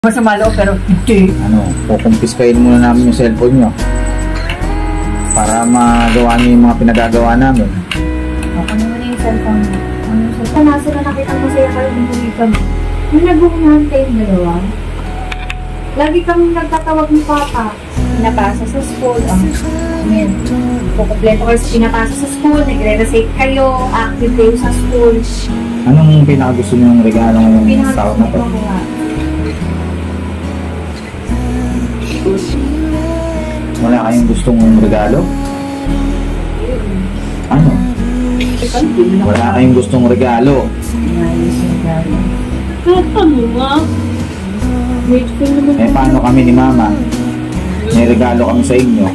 Masama loob pero hindi. Kukumpiskahin muna namin yung cellphone nyo para magawa niyo yung mga pinagagawa namin. Ano mo na yung cellphone mo? Nasa na nakita masaya kayo ng kumita mo. Yung nag-uunante yung dalawa. Lagi kang nagtatawag ni Papa. Pinapasa sa school. Yan. Kukumpleto kayo sa pinapasa sa school. Nagre-recite kayo. Active kayo sa school. Anong pinakagusto niyo yung regalo ng tao na to? Wala kayong gustong regalo? Ano? Wala kayong gustong regalo? Ano nga? Paano kami ni Mama? May regalo kami sa inyo.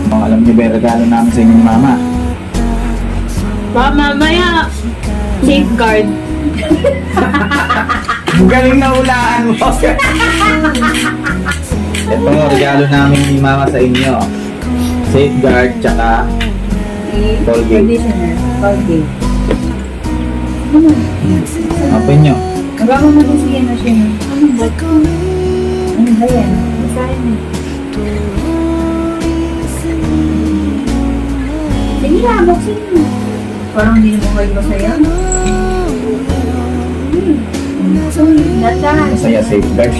Alam niyo ba yung regalo namin sa inyo ni Mama? Mamaya, safeguard. Galing na ulaan mo. Ito yung regalo namin ni Mama sa inyo. Safeguard, tsaka Colgate. Conditioner. Colgate. Open nyo. Nagawa mo din siya na siya. Ano ba? Ano ba yan? Basahin mo. Sige na, buksin mo. Parang hindi mo kayo masaya. Masaya safeguard.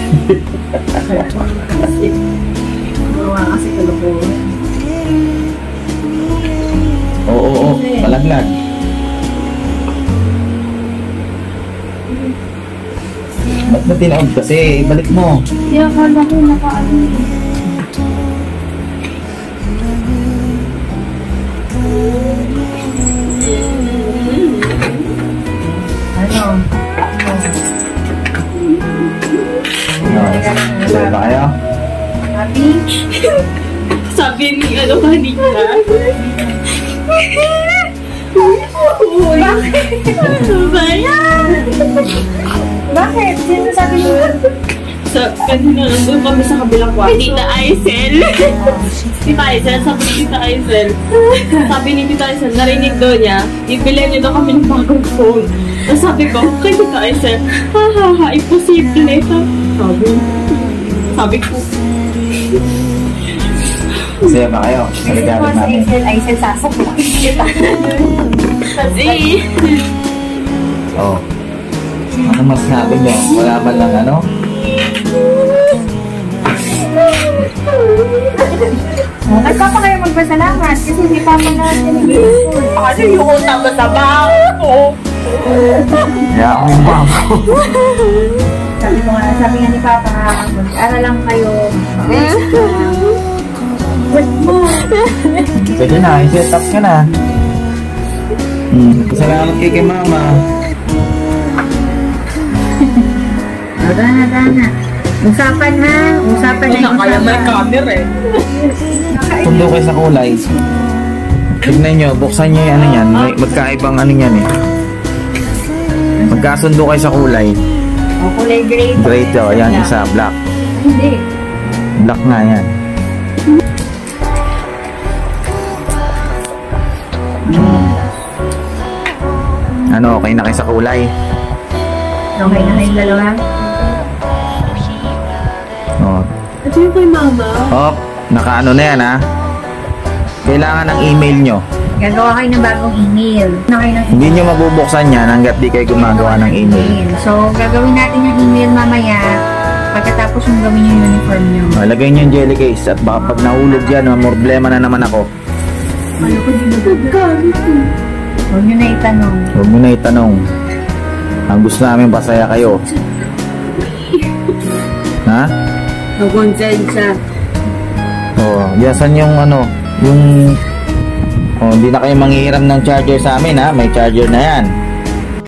Kasi kalukuhan. Oo, palaglag. Ba't na tinaog kasi? Ibalik mo. Hindi akala ko nakaano. Masaya ba kayo? Happy? Sabi ni kanina. Bakit? Ano ba yan? Bakit? Sino sabi niyo? Kanina nandun kami sa kabilang kwarto. Tita Aisel. Tita Aisel, sabi ni Tita Aisel. Sabi ni Tita Aisel, narinig daw niya, ibilhin niyo daw kami ng bagong phone. Tapos sabi ko, kay Tita Aisel, ha, imposible ito. Sabi ko. Masaya ba kayo? Regalo namin. Aisel, sasok. Oh. Ano mas sabi niyo? Wala ba lang ano? Nagpapa kayo magpasalamat kasi si Papa na tinigil. Ano yung utang na sa bangko? Kaya ako yung bangko. Sabi nga ni Papa, mag-aral lang kayo. Pwede na, i-set up ka na. Salamat kay Mama. Dana. Usapan ha. Usapan na yung kaya may camera eh. Sundo kayo sa kulay. Tignan nyo, buksan nyo yung ano yan. May magkaibang ano yan eh. Magkasundo kayo sa kulay. O, kulay gray. Gray to, yan isa, black. Hindi. Black nga yan. Ano, okay na kayo sa kulay? Okay na kayong dalawa? Oh. Ito yung kay Mama. Oh, nakaano na yan ha. Kailangan ng email nyo. Gagawa kayo ng bagong email. Hindi nyo mabubuksan yan hanggat di kayo gumagawa ng email. So, gagawin natin yung email mamaya pagkatapos yung gawin yung uniform nyo. Lagay nyo yung jelly case at baka pag nahulog yan, problema na naman ako. Ano ko din nagagalit eh. Huwag nyo na itanong. Huwag mo na itanong. Ang gusto namin pasaya kayo. Ha? Nagkonsensya. Oh, yasan yung ano, yung hindi na kayo manghihiram ng charger sa amin ha. May charger na yan.